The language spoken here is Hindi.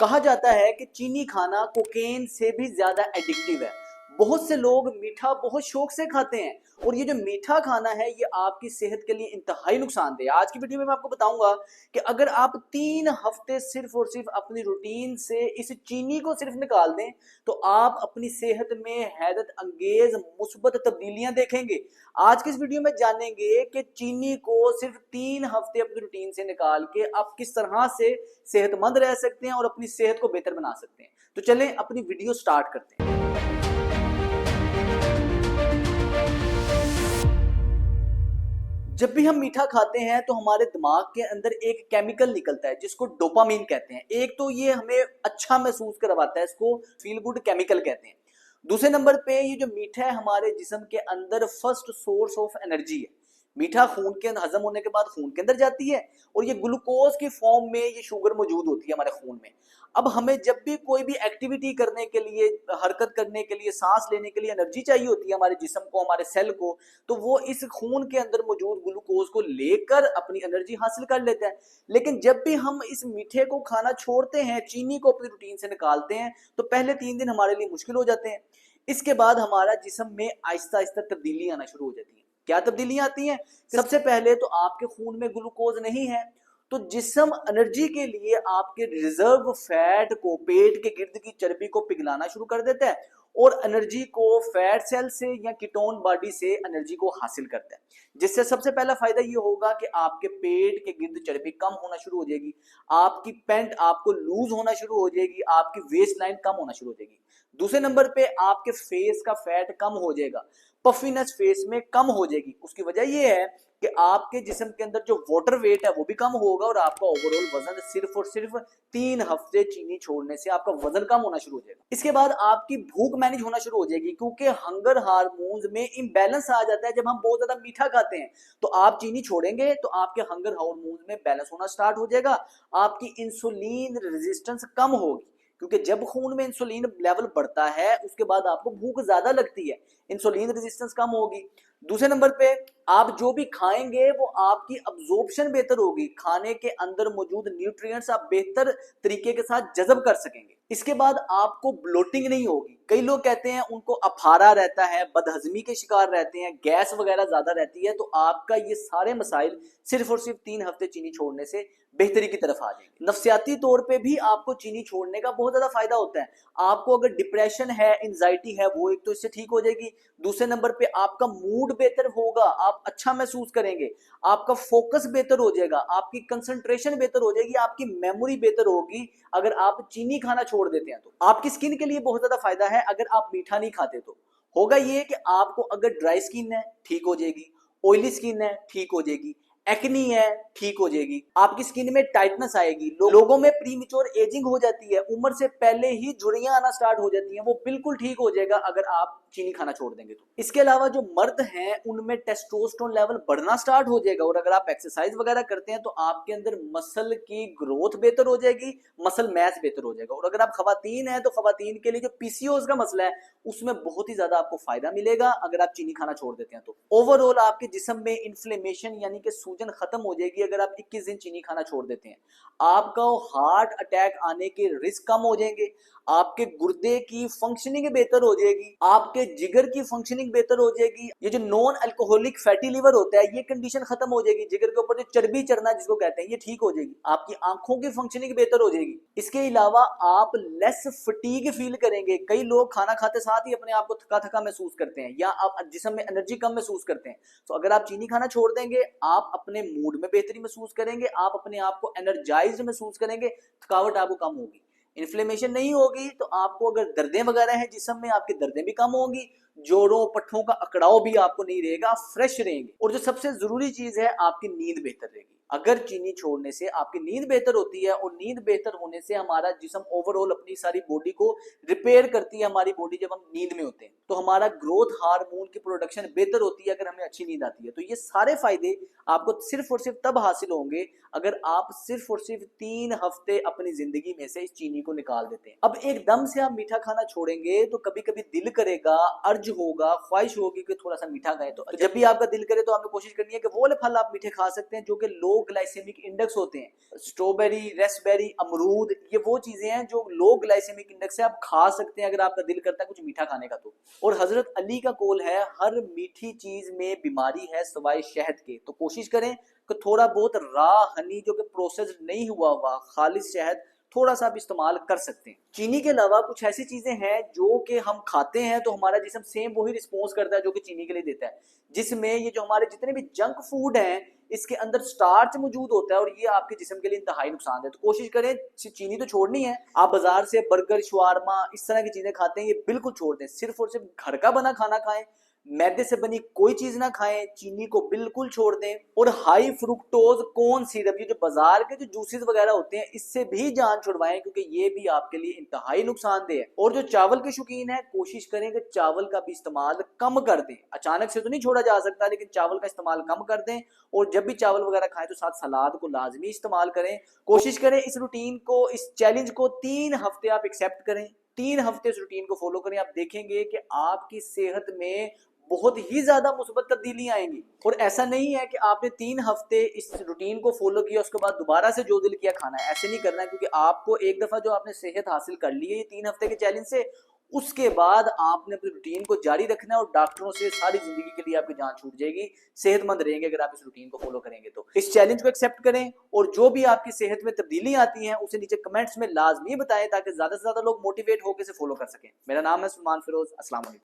कहा जाता है कि चीनी खाना कोकेन से भी ज्यादा एडिक्टिव है। बहुत से लोग मीठा बहुत शौक से खाते हैं और ये जो मीठा खाना है ये आपकी सेहत के लिए इंतहाई नुकसानदेह है। आज की वीडियो में मैं आपको बताऊंगा कि अगर आप 3 हफ्ते सिर्फ और सिर्फ अपनी रूटीन से इस चीनी को सिर्फ निकाल दें तो आप अपनी सेहत में हैरत अंगेज मुस्बत तब्दीलियां देखेंगे। आज की इस वीडियो में जानेंगे कि चीनी को सिर्फ 3 हफ्ते अपनी रूटीन से निकाल के आप किस तरह से सेहतमंद रह सकते हैं और अपनी सेहत को बेहतर बना सकते हैं। तो चलें अपनी वीडियो स्टार्ट करते हैं। जब भी हम मीठा खाते हैं तो हमारे दिमाग के अंदर एक केमिकल निकलता है जिसको डोपामीन कहते हैं। एक तो ये हमें अच्छा महसूस करवाता है, इसको फील गुड केमिकल कहते हैं। दूसरे नंबर पे ये जो मीठा है हमारे जिस्म के अंदर फर्स्ट सोर्स ऑफ एनर्जी है। मीठा खून के हजम होने के बाद खून के अंदर जाती है और ये ग्लूकोज की फॉर्म में ये शुगर मौजूद होती है हमारे खून में। अब हमें जब भी कोई भी एक्टिविटी करने के लिए, हरकत करने के लिए, सांस लेने के लिए एनर्जी चाहिए होती है हमारे जिस्म को, हमारे सेल को, तो वो इस खून के अंदर मौजूद ग्लूकोज को लेकर अपनी एनर्जी हासिल कर लेते हैं। लेकिन जब भी हम इस मीठे को खाना छोड़ते हैं, चीनी को अपनी रूटीन से निकालते हैं, तो पहले 3 दिन हमारे लिए मुश्किल हो जाते हैं। इसके बाद हमारा जिस्म में आहिस्ता आहिस्ता तब्दीली आना शुरू हो जाती है। क्या तब्दीलियां आती हैं? सबसे पहले तो आपके खून में ग्लूकोज नहीं है, तो जिस्म एनर्जी के लिए आपके रिजर्व फैट को, पेट के गिर्द की चर्बी को पिघलाना शुरू कर देता है और एनर्जी को फैट सेल से या कीटोन बॉडी से एनर्जी को हासिल करता है। जिससे सबसे पहला फायदा ये होगा कि आपके पेट के गिर्द चर्बी कम होना शुरू हो जाएगी, आपकी पैंट आपको लूज होना शुरू हो जाएगी, आपकी वेस्ट लाइन कम होना शुरू हो जाएगी। दूसरे नंबर पे आपके फेस का फैट कम हो जाएगा, पफीनेस फेस में कम हो जाएगी। उसकी वजह यह है कि आपके जिस्म के अंदर जो वाटर वेट है वो भी कम होगा और आपका ओवरऑल वजन सिर्फ और सिर्फ 3 हफ्ते चीनी छोड़ने से आपका वजन कम होना शुरू हो जाएगा। इसके बाद आपकी भूख मैनेज होना शुरू हो जाएगी क्योंकि हंगर हार्मोन्स में इम्बैलेंस आ जाता है। जब हम बहुत ज्यादा मीठा खाते हैं तो आप चीनी छोड़ेंगे तो आपके हंगर हार्मोन्स में बैलेंस होना स्टार्ट हो जाएगा, आपकी इंसुलिन रेजिस्टेंस कम होगी क्योंकि जब खून में इंसुलिन लेवल बढ़ता है उसके बाद आपको भूख ज्यादा लगती है, इंसुलिन रेजिस्टेंस कम होगी। दूसरे नंबर पे आप जो भी खाएंगे वो आपकी अब्जॉर्प्शन बेहतर होगी, खाने के अंदर मौजूद न्यूट्रिएंट्स आप बेहतर तरीके के साथ जज़ब कर सकेंगे। इसके बाद आपको ब्लोटिंग नहीं होगी। कई लोग कहते हैं उनको अफारा रहता है, बदहजमी के शिकार रहते हैं, गैस वगैरह ज्यादा रहती है, तो आपका ये सारे मसाइल सिर्फ और सिर्फ 3 हफ्ते चीनी छोड़ने से बेहतरी की तरफ आ जाएंगे। नफ्सियाती तौर पे भी आपको चीनी छोड़ने का बहुत ज्यादा फायदा होता है। आपको अगर डिप्रेशन है, एंजाइटी है, वो एक तो इससे ठीक हो जाएगी। दूसरे नंबर पे आपका मूड बेहतर होगा, आप अच्छा महसूस करेंगे, आपका फोकस बेहतर हो जाएगा, आपकी कंसंट्रेशन बेहतर हो जाएगी, आपकी मेमोरी बेहतर होगी। अगर आप चीनी खाना छोड़ देते हैं तो आपकी स्किन के लिए बहुत ज्यादा फायदा है। अगर आप मीठा नहीं खाते तो होगा ये कि आपको अगर ड्राई स्किन है ठीक हो जाएगी, ऑयली स्किन है ठीक हो जाएगी, एक्नी है ठीक हो जाएगी, आपकी स्किन में टाइटनेस आएगी, लोगों में प्रीमेच्योर एजिंग हो जाती है, उम्र से पहले ही झुर्रियां आना स्टार्ट हो जाती हैं, वो बिल्कुल ठीक हो जाएगा अगर आप चीनी खाना छोड़ देंगे तो। इसके अलावा जो मर्द हैं उनमें टेस्टोस्टेरोन लेवल बढ़ना स्टार्ट हो जाएगा और अगर आप एक्सरसाइज वगैरह करते हैं तो आपके अंदर मसल की ग्रोथ बेहतर हो जाएगी, मसल मैस बेहतर हो जाएगा। और अगर आप खवातीन हैं तो खवातीन के लिए जो पीसीओएस का मसला है उसमें बहुत ही ज्यादा आपको फायदा मिलेगा अगर आप चीनी खाना छोड़ देते हैं तो। ओवरऑल आपके जिस्म में इन्फ्लेमेशन यानी कि सूजन खत्म हो जाएगी अगर आप 21 दिन चीनी खाना छोड़ देते हैं। आपका हार्ट अटैक आने के रिस्क कम हो जाएंगे, आपके गुर्दे की फंक्शनिंग बेहतर हो जाएगी, आपके जिगर की फंक्शनिंग बेहतर हो जाएगी। ये जो नॉन अल्कोहलिक फैटी लिवर होता है ये कंडीशन खत्म हो जाएगी, जिगर के ऊपर जो चर्बी चढ़ना जिसको कहते हैं ये ठीक हो जाएगी, आपकी आंखों की फंक्शनिंग बेहतर हो जाएगी। इसके अलावा आप लेस फटीग फील करेंगे। कई लोग खाना खाते साथ ही अपने आप को थका थका महसूस करते हैं या आप जिस्म में एनर्जी कम महसूस करते हैं। तो अगर आप चीनी खाना छोड़ देंगे आप अपने मूड में बेहतरी महसूस करेंगे, आप अपने आप को एनर्जाइज्ड महसूस करेंगे, थकावट आपको कम होगी, इन्फ्लेमेशन नहीं होगी। तो आपको अगर दर्दें वगैरह हैं जिस्म में आपकी दर्दें भी कम होंगी, जोड़ों पट्ठों का अकड़ाव भी आपको नहीं रहेगा, आप फ्रेश रहेंगे। और जो सबसे जरूरी चीज है आपकी नींद बेहतर रहेगी। अगर चीनी छोड़ने से आपकी नींद बेहतर होती है और नींद बेहतर होने से हमारा जिस्म ओवरऑल अपनी सारी बॉडी को रिपेयर करती है। हमारी बॉडी जब हम नींद में होते हैं तो हमारा ग्रोथ हार्मोन की प्रोडक्शन बेहतर होती है अगर हमें अच्छी नींद आती है। तो ये सारे फायदे आपको सिर्फ और सिर्फ तब हासिल होंगे अगर आप सिर्फ और सिर्फ 3 हफ्ते अपनी जिंदगी में से इस चीनी को निकाल देते हैं। अब एकदम से आप मीठा खाना छोड़ेंगे तो कभी कभी दिल करेगा, अर्ज अर्ज होगा, ख्वाहिश होगी कि थोड़ा सा मीठा खाएं, तो जब भी आपका दिल करे तो आपने कोशिश करनी है कि वो वाले फल आप मीठे खा सकते हैं जो कि लो ग्लाइसेमिक इंडेक्स होते हैं। स्ट्रॉबेरी, रेस्पबेरी, अमरूद, ये वो चीजें हैं जो लो ग्लाइसेमिक इंडेक्स है, आप खा सकते हैं अगर आपका दिल करता है कुछ मीठा खाने का तो। और हजरत अली का कौल है, हर मीठी चीज में बीमारी है सवाए शहद के, तो कोशिश करें कि थोड़ा बहुत रा हनी जो कि प्रोसेस नहीं हुआ हुआ खालिस शहद थोड़ा सा आप इस्तेमाल कर सकते हैं। चीनी के अलावा कुछ ऐसी चीजें हैं जो कि हम खाते हैं तो हमारा जिस्म सेम वही रिस्पॉन्स करता है जो कि चीनी के लिए देता है, जिसमें ये जो हमारे जितने भी जंक फूड हैं इसके अंदर स्टार्च मौजूद होता है और ये आपके जिस्म के लिए इंतहाई नुकसान है। तो कोशिश करें, चीनी तो छोड़नी है। आप बाजार से बर्गर, शवारमा, इस तरह की चीजें खाते हैं, ये बिल्कुल छोड़ दें, सिर्फ और सिर्फ घर का बना खाना खाएं, मैदे से बनी कोई चीज ना खाएं, चीनी को बिल्कुल छोड़ दें। और हाई फ्रुक्टोज कॉर्न सिरप, ये जो बाजार के जो जूसेस वगैरह होते हैं, इससे भी जान छुड़वाएं क्योंकि ये भी आपके लिए इंतहाई नुकसानदेह है। और जो चावल के शौकीन है, कोशिश करें कि चावल का भी इस्तेमाल कम कर दें। अचानक से तो नहीं छोड़ा जा सकता, लेकिन चावल का इस्तेमाल कम कर दें। और जब भी चावल वगैरह खाएं तो साथ सलाद को लाजमी इस्तेमाल करें। कोशिश करें इस रूटीन को, इस चैलेंज को 3 हफ्ते आप एक्सेप्ट करें, 3 हफ्ते इस रूटीन को फॉलो करें। आप देखेंगे कि आपकी सेहत में बहुत ही ज्यादा मुस्बत तब्दीलियां आएंगी। और ऐसा नहीं है कि आपने 3 हफ्ते इस रूटीन को फॉलो किया उसके बाद दोबारा से जो दिल किया खाना है, ऐसे नहीं करना है, क्योंकि आपको एक दफा जो आपने सेहत हासिल कर ली है ये 3 हफ्ते के चैलेंज से, उसके बाद आपने अपनी रूटीन को जारी रखना है और डॉक्टरों से सारी जिंदगी के लिए आपकी जान छूट जाएगी। सेहतमंद रहेंगे अगर आप इस रूटीन को फॉलो करेंगे तो। इस चैलेंज को एक्सेप्ट करें और जो भी आपकी सेहत में तब्दीली आती है उसे नीचे कमेंट्स में लाजमी बताएं ताकि ज्यादा से ज्यादा लोग मोटिवेट होकर इसे फॉलो कर सकें। मेरा नाम है सलमान फिरोज। अस्सलाम वालेकुम।